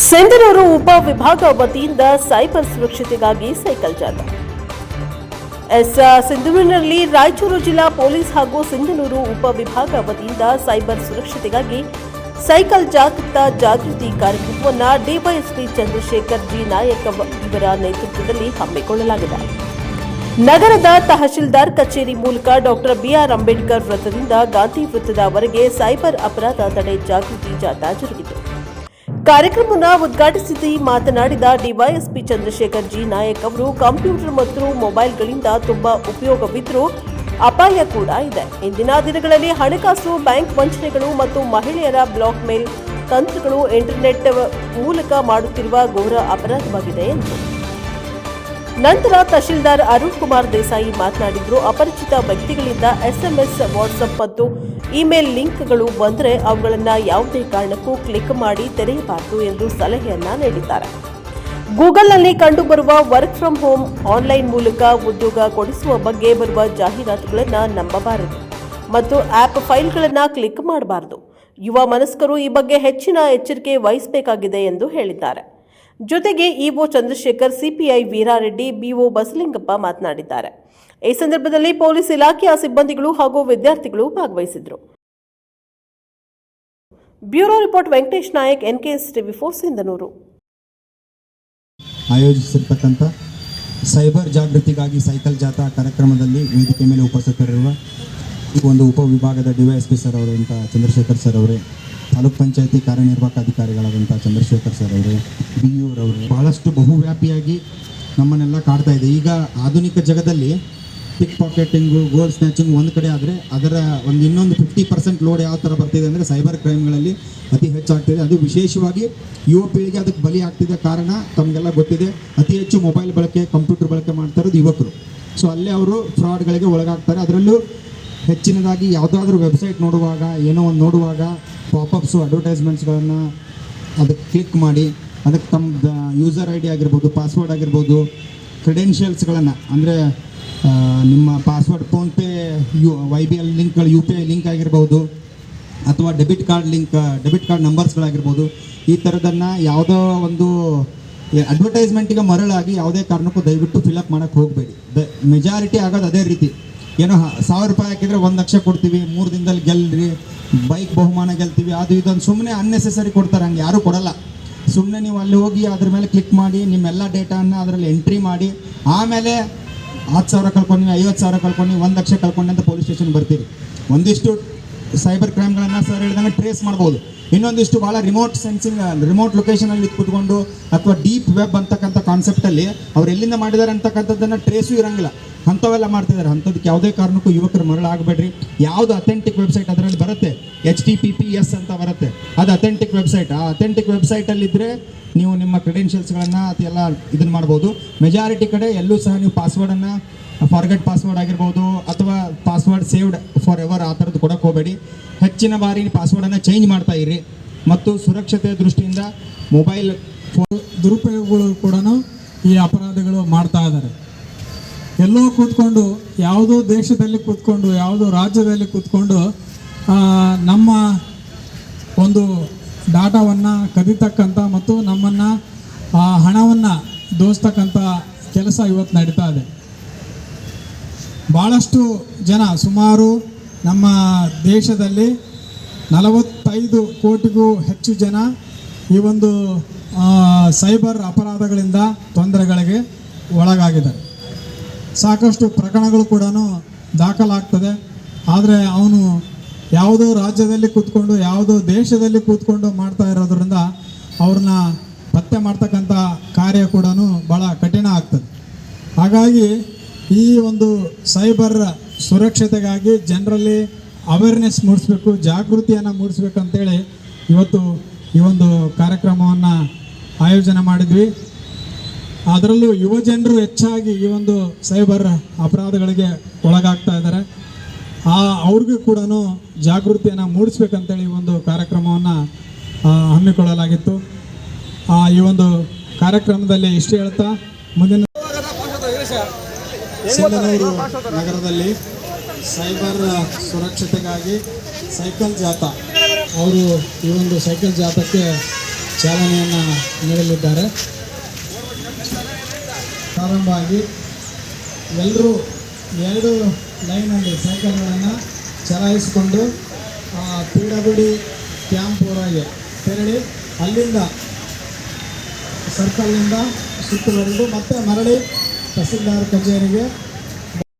ಸಿಂಧನೂರು ಉಪ ವಿಭಾಗ ವತಿಯಿಂದ ಸೈಬರ್ ಸುರಕ್ಷತೆಗಾಗಿ ಸೈಕಲ್ ಜಾಥಾ. ಸಿಂಧನೂರಿನಲ್ಲಿ ರಾಯಚೂರು ಜಿಲ್ಲಾ ಪೊಲೀಸ್ ಹಾಗೂ ಸಿಂಧನೂರು ಉಪ ವಿಭಾಗ ವತಿಯಿಂದ ಸೈಬರ್ ಸುರಕ್ಷತೆಗಾಗಿ ಸೈಕಲ್ ಜಾಗೃತಿ ಕಾರ್ಯಕ್ರಮವನ್ನು ಡಿವೈಎಸ್ಪಿ ಚಂದ್ರಶೇಖರ್ ಜಿ ನಾಯಕ್ ಇವರ ನೇತೃತ್ವದಲ್ಲಿ ಹಮ್ಮಿಕೊಳ್ಳಲಾಗಿದೆ. ನಗರದ ತಹಶೀಲ್ದಾರ್ ಕಚೇರಿ ಮೂಲಕ ಡಾಕ್ಟರ್ ಬಿಆರ್ ಅಂಬೇಡ್ಕರ್ ವೃತ್ತದಿಂದ ಗಾಂಧಿ ವೃತ್ತದವರೆಗೆ ಸೈಬರ್ ಅಪರಾಧ ತಡೆ ಜಾಗೃತಿ ಜಾಥಾ ಜರುಗಿತು. ಕಾರ್ಯಕ್ರಮವನ್ನು ಉದ್ಘಾಟಿಸಿ ಮಾತನಾಡಿದ ಡಿವೈಎಸ್ಪಿ ಚಂದ್ರಶೇಖರ್ ಜಿ ನಾಯಕ್ ಅವರು, ಕಂಪ್ಯೂಟರ್ ಮತ್ತು ಮೊಬೈಲ್ಗಳಿಂದ ತುಂಬಾ ಉಪಯೋಗವಿದ್ದರೂ ಅಪಾಯ ಕೂಡ ಇದೆ. ಇಂದಿನ ದಿನಗಳಲ್ಲಿ ಹಣಕಾಸು, ಬ್ಯಾಂಕ್ ವಂಚನೆಗಳು ಮತ್ತು ಮಹಿಳೆಯರ ಬ್ಲಾಕ್ ಮೇಲ್ ತಂತ್ರಗಳು ಇಂಟರ್ನೆಟ್ ಮೂಲಕ ಮಾಡುತ್ತಿರುವ ಘೋರ ಅಪರಾಧವಾಗಿದೆ ಎಂದರು. ನಂತರ ತಹಶೀಲ್ದಾರ್ ಅರುಣ್ ಕುಮಾರ್ ದೇಸಾಯಿ ಮಾತನಾಡಿದರು. ಅಪರಿಚಿತ ವ್ಯಕ್ತಿಗಳಿಂದ ಎಸ್ಎಂಎಸ್, ವಾಟ್ಸ್ಆಪ್ ಮತ್ತು ಇಮೇಲ್ ಲಿಂಕ್ಗಳು ಬಂದರೆ ಅವುಗಳನ್ನು ಯಾವುದೇ ಕಾರಣಕ್ಕೂ ಕ್ಲಿಕ್ ಮಾಡಿ ತೆರೆಯಬಾರದು ಎಂದು ಸಲಹೆಯನ್ನ ನೀಡಿದ್ದಾರೆ. ಗೂಗಲ್ನಲ್ಲಿ ಕಂಡುಬರುವ ವರ್ಕ್ ಫ್ರಮ್ ಹೋಮ್, ಆನ್ಲೈನ್ ಮೂಲಕ ಉದ್ಯೋಗ ಕೊಡಿಸುವ ಬಗ್ಗೆ ಬರುವ ಜಾಹೀರಾತುಗಳನ್ನು ನಂಬಬಾರದು ಮತ್ತು ಆಪ್ ಫೈಲ್ಗಳನ್ನು ಕ್ಲಿಕ್ ಮಾಡಬಾರದು. ಯುವ ಮನಸ್ಕರು ಈ ಬಗ್ಗೆ ಹೆಚ್ಚಿನ ಎಚ್ಚರಿಕೆ ವಹಿಸಬೇಕಾಗಿದೆ ಎಂದು ಹೇಳಿದ್ದಾರೆ. ಜೊತೆಗೆ EO Chandrashekar, CPI Veerareddy, BO Basalingappa ಮಾತನಾಡಿದ್ದಾರೆ. ಈ ಸಂದರ್ಭದಲ್ಲಿ ಪೊಲೀಸ್ ಇಲಾಖೆಯ ಸಿಬ್ಬಂದಿಗಳು ಹಾಗೂ ವಿದ್ಯಾರ್ಥಿಗಳು ಭಾಗವಹಿಸಿದರು. Bureau report Venkatesh Nayak, NKS ಟಿವಿ4 ಸಿಂಧನೂರು. ಆಯೋಜಿಸಿರ್ತಕ್ಕಂಥ ಸೈಬರ್ ಜಾಗೃತಿಗಾಗಿ ಸೈಕಲ್ ಜಾಥಾ ಕಾರ್ಯಕ್ರಮದಲ್ಲಿ ವೇದಿಕೆ ಮೇಲೆ ಉಪಸ್ಥಿತರಿರುವ ಒಂದು ಉಪವಿಭಾಗದ ಡಿವೈಎಸ್ಪಿ ಸರ್ ಅವರಂಥ ಚಂದ್ರಶೇಖರ್ ಸರ್ ಅವರೇ, ತಾಲೂಕ್ ಪಂಚಾಯತಿ ಕಾರ್ಯನಿರ್ವಾಹಕ ಅಧಿಕಾರಿಗಳಾದಂಥ ಚಂದ್ರಶೇಖರ್ ಸರ್ ಅವರೇ, ಬಿಇಒರವರೇ, ಬಹಳಷ್ಟು ಬಹುವ್ಯಾಪಿಯಾಗಿ ನಮ್ಮನ್ನೆಲ್ಲ ಕಾಡ್ತಾ ಇದೆ. ಈಗ ಆಧುನಿಕ ಜಗದಲ್ಲಿ ಪಿಕ್ ಪಾಕೆಟಿಂಗು, ಗೋಲ್ಡ್ ಸ್ನ್ಯಾಚಿಂಗ್ ಒಂದು ಕಡೆ ಆದರೆ ಅದರ ಇನ್ನೊಂದು 50% ಲೋಡ್ ಯಾವ ಥರ ಬರ್ತಿದೆ ಅಂದರೆ ಸೈಬರ್ ಕ್ರೈಮ್ಗಳಲ್ಲಿ ಅತಿ ಹೆಚ್ಚಾಗ್ತಿದೆ. ಅದು ವಿಶೇಷವಾಗಿ ಯುವ ಪೀಳಿಗೆ ಅದಕ್ಕೆ ಬಲಿ ಆಗ್ತಿದೆ. ಕಾರಣ ತಮಗೆಲ್ಲ ಗೊತ್ತಿದೆ, ಅತಿ ಹೆಚ್ಚು ಮೊಬೈಲ್ ಬಳಕೆ, ಕಂಪ್ಯೂಟರ್ ಬಳಕೆ ಮಾಡ್ತಾ ಇರೋದು ಯುವಕರು. ಸೊ ಅಲ್ಲೇ ಅವರು ಫ್ರಾಡ್ಗಳಿಗೆ ಒಳಗಾಗ್ತಾರೆ. ಅದರಲ್ಲೂ ಹೆಚ್ಚಿನದಾಗಿ ಯಾವುದಾದ್ರೂ ವೆಬ್ಸೈಟ್ ನೋಡುವಾಗ, ಏನೋ ಒಂದು ನೋಡುವಾಗ ಪಾಪಪ್ಸು, ಅಡ್ವರ್ಟೈಸ್ಮೆಂಟ್ಸ್ಗಳನ್ನು ಅದಕ್ಕೆ ಕ್ಲಿಕ್ ಮಾಡಿ ಅದಕ್ಕೆ ತಮ್ಮ ಯೂಸರ್ ಐ ಡಿ ಆಗಿರ್ಬೋದು, ಪಾಸ್ವರ್ಡ್ ಆಗಿರ್ಬೋದು, ಕ್ರೆಡೆನ್ಷಿಯಲ್ಸ್ಗಳನ್ನು ಅಂದರೆ ನಿಮ್ಮ ಪಾಸ್ವರ್ಡ್, ಫೋನ್ಪೇ, YBL ಲಿಂಕ್ಗಳು, UPI ಲಿಂಕ್ ಆಗಿರ್ಬೋದು, ಅಥವಾ ಡೆಬಿಟ್ ಕಾರ್ಡ್ ನಂಬರ್ಸ್ಗಳಾಗಿರ್ಬೋದು, ಈ ಥರದನ್ನು ಯಾವುದೋ ಒಂದು ಅಡ್ವರ್ಟೈಸ್ಮೆಂಟಿಗೆ ಮರಳಾಗಿ ಯಾವುದೇ ಕಾರಣಕ್ಕೂ ದಯವಿಟ್ಟು ಫಿಲಪ್ ಮಾಡೋಕ್ಕೆ ಹೋಗಬೇಡಿ. ಮೆಜಾರಿಟಿ ಆಗೋದು ಅದೇ ರೀತಿ. ಏನೋ 1000 ರೂಪಾಯಿ ಹಾಕಿದರೆ 1 ಲಕ್ಷ ಕೊಡ್ತೀವಿ, 3 ದಿನದಲ್ಲಿ ಗೆಲ್ರಿ, ಬೈಕ್ ಬಹುಮಾನ ಗೆಲ್ತೀವಿ, ಅದು ಇದೊಂದು ಸುಮ್ಮನೆ ಅನ್ನೆಸೆಸರಿ ಕೊಡ್ತಾರೆ. ಹಂಗೆ ಯಾರೂ ಕೊಡಲ್ಲ. ಸುಮ್ಮನೆ ನೀವು ಅಲ್ಲಿ ಹೋಗಿ ಅದ್ರ ಮೇಲೆ ಕ್ಲಿಕ್ ಮಾಡಿ ನಿಮ್ಮೆಲ್ಲ ಡೇಟಾನ ಅದರಲ್ಲಿ ಎಂಟ್ರಿ ಮಾಡಿ ಆಮೇಲೆ 10,000 ಕಳ್ಕೊಂಡು, 50,000 ಕಳ್ಕೊಂಡು, 1 ಲಕ್ಷ ಕಳ್ಕೊಂಡು ಅಂತ ಪೊಲೀಸ್ ಸ್ಟೇಷನ್ ಬರ್ತೀರಿ. ಒಂದಿಷ್ಟು ಸೈಬರ್ ಕ್ರೈಮ್ಗಳನ್ನು ಸರ್ ಹೇಳಿದಂಗೆ ಟ್ರೇಸ್ ಮಾಡ್ಬೋದು. ಇನ್ನೊಂದಿಷ್ಟು ಭಾಳ ರಿಮೋಟ್ ಲೊಕೇಶನಲ್ಲಿ ಕೂತ್ಕೊಂಡು ಅಥವಾ ಡೀಪ್ ವೆಬ್ ಅಂತಕ್ಕಂಥ ಕಾನ್ಸೆಪ್ಟಲ್ಲಿ ಅವ್ರು ಎಲ್ಲಿಂದ ಮಾಡಿದ್ದಾರೆ ಅಂತಕ್ಕಂಥದ್ದನ್ನು ಟ್ರೇಸು ಇರೋಂಗಿಲ್ಲ. ಅಂಥವೆಲ್ಲ ಮಾಡ್ತಿದ್ದಾರೆ. ಅಂಥದಕ್ಕೆ ಯಾವುದೇ ಕಾರಣಕ್ಕೂ ಯುವಕರು ಮರಳಾಗಬೇಡ್ರಿ. ಯಾವುದು ಅಥೆಂಟಿಕ್ ವೆಬ್ಸೈಟ್ ಅದರಲ್ಲಿ ಬರುತ್ತೆ, HTTPS ಅಂತ ಬರುತ್ತೆ, ಅದು ಅಥೆಂಟಿಕ್ ವೆಬ್ಸೈಟ್. ಆ ಅಥೆಂಟಿಕ್ ವೆಬ್ಸೈಟಲ್ಲಿದ್ದರೆ ನೀವು ನಿಮ್ಮ ಕ್ರೆಡೆನ್ಷಿಯಲ್ಸ್ಗಳನ್ನು ಅದೆಲ್ಲ ಇದನ್ನು ಮಾಡ್ಬೋದು. ಮೆಜಾರಿಟಿ ಕಡೆ ಎಲ್ಲೂ ಸಹ ನೀವು ಪಾಸ್ವರ್ಡನ್ನು ಫಾರ್ಗೆಟ್ ಪಾಸ್ವರ್ಡ್ ಆಗಿರ್ಬೋದು ಅಥವಾ ಪಾಸ್ವರ್ಡ್ ಸೇವ್ಡ್ ಫಾರ್ ಎವರ್ ಆ ಥರದ್ದು ಕೊಡೋಕ್ಕೆ ಹೋಗಬೇಡಿ. ಹೆಚ್ಚಿನ ಬಾರಿ ಪಾಸ್ವರ್ಡನ್ನು ಚೇಂಜ್ ಮಾಡ್ತಾ ಇರಿ. ಮತ್ತು ಸುರಕ್ಷತೆಯ ದೃಷ್ಟಿಯಿಂದ ಮೊಬೈಲ್ ದುರುಪಯೋಗಗಳು ಕೂಡ ಈ ಅಪರಾಧಗಳು ಮಾಡ್ತಾ ಇದ್ದಾರೆ. ಎಲ್ಲೋ ಕೂತ್ಕೊಂಡು, ಯಾವುದೋ ದೇಶದಲ್ಲಿ ಕೂತ್ಕೊಂಡು, ಯಾವುದೋ ರಾಜ್ಯದಲ್ಲಿ ಕೂತ್ಕೊಂಡು ನಮ್ಮ ಒಂದು ಡಾಟಾವನ್ನು ಕದಿತಕ್ಕಂಥ ಮತ್ತು ನಮ್ಮನ್ನು ಹಣವನ್ನು ದೋಸ್ತಕ್ಕಂಥ ಕೆಲಸ ಇವತ್ತು ನಡೀತಾ ಇದೆ. ಭಾಳಷ್ಟು ಜನ, ಸುಮಾರು ನಮ್ಮ ದೇಶದಲ್ಲಿ 45 ಕೋಟಿಗೂ ಹೆಚ್ಚು ಜನ ಈ ಒಂದು ಸೈಬರ್ ಅಪರಾಧಗಳಿಂದ ತೊಂದರೆಗಳಿಗೆ ಒಳಗಾಗಿದ್ದಾರೆ. ಸಾಕಷ್ಟು ಪ್ರಕರಣಗಳು ಕೂಡ ದಾಖಲಾಗ್ತದೆ. ಆದರೆ ಅವನು ಯಾವುದೋ ರಾಜ್ಯದಲ್ಲಿ ಕೂತ್ಕೊಂಡು, ಯಾವುದೋ ದೇಶದಲ್ಲಿ ಕೂತ್ಕೊಂಡು ಮಾಡ್ತಾ ಇರೋದ್ರಿಂದ ಅವ್ರನ್ನ ಪತ್ತೆ ಮಾಡ್ತಕ್ಕಂಥ ಕಾರ್ಯ ಕೂಡ ಭಾಳ ಕಠಿಣ ಆಗ್ತದೆ. ಹಾಗಾಗಿ ಈ ಒಂದು ಸೈಬರ್ ಸುರಕ್ಷತೆಗಾಗಿ ಜನರಲ್ಲಿ ಅವೇರ್ನೆಸ್ ಮೂಡಿಸ್ಬೇಕು, ಜಾಗೃತಿಯನ್ನು ಮೂಡಿಸ್ಬೇಕು ಅಂತೇಳಿ ಇವತ್ತು ಈ ಒಂದು ಕಾರ್ಯಕ್ರಮವನ್ನು ಆಯೋಜನೆ ಮಾಡಿದ್ವಿ. ಅದರಲ್ಲೂ ಯುವ ಜನರು ಹೆಚ್ಚಾಗಿ ಈ ಒಂದು ಸೈಬರ್ ಅಪರಾಧಗಳಿಗೆ ಒಳಗಾಗ್ತಾ ಇದ್ದಾರೆ. ಅವ್ರಿಗೂ ಕೂಡ ಜಾಗೃತಿಯನ್ನು ಮೂಡಿಸ್ಬೇಕಂತೇಳಿ ಈ ಒಂದು ಕಾರ್ಯಕ್ರಮವನ್ನು ಹಮ್ಮಿಕೊಳ್ಳಲಾಗಿತ್ತು. ಈ ಒಂದು ಕಾರ್ಯಕ್ರಮದಲ್ಲಿ ಇಷ್ಟು ಹೇಳ್ತಾ ಮುಂದಿನ ಸಿಂಧನೂರು ನಗರದಲ್ಲಿ ಸೈಬರ್ ಸುರಕ್ಷತೆಗಾಗಿ ಸೈಕಲ್ ಜಾಥಾ, ಅವರು ಈ ಒಂದು ಸೈಕಲ್ ಜಾಥಾಕ್ಕೆ ಚಾಲನೆಯನ್ನು ನೀಡಲಿದ್ದಾರೆ. ಪ್ರಾರಂಭ ಆಗಿ ಎಲ್ಲರೂ 2 ಲೈನಲ್ಲಿ ಸೈಕಲ್ಗಳನ್ನು ಚಲಾಯಿಸಿಕೊಂಡು PWD ಕ್ಯಾಂಪ್ ಹೊರಗೆ ತೆರಳಿ ಅಲ್ಲಿಂದ ಸರ್ಕಲ್ನಿಂದ ಸುತ್ತುವರೆದು ಮತ್ತೆ ಮರಳಿ ತಹಸೀಲ್ದಾರ್ ಕಚೇರಿಗೆ